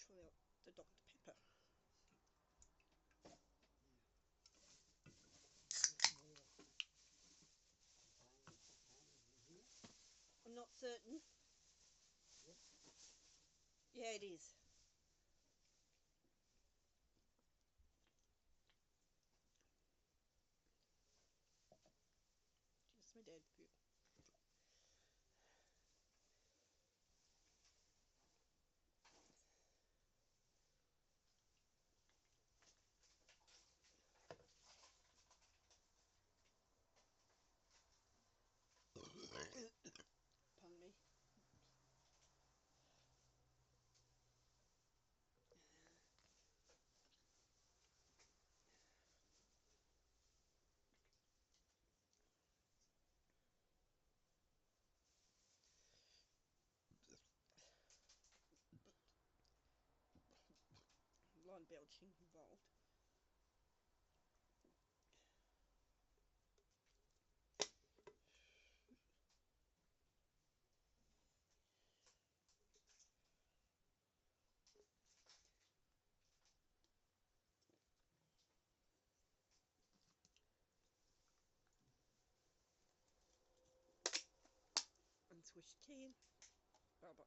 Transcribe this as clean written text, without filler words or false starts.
try out the Dr. Pepper. I'm not certain. Yeah, it is. Just my dad food. Pardon me. A lot of belching involved. And switch can. Bye bye.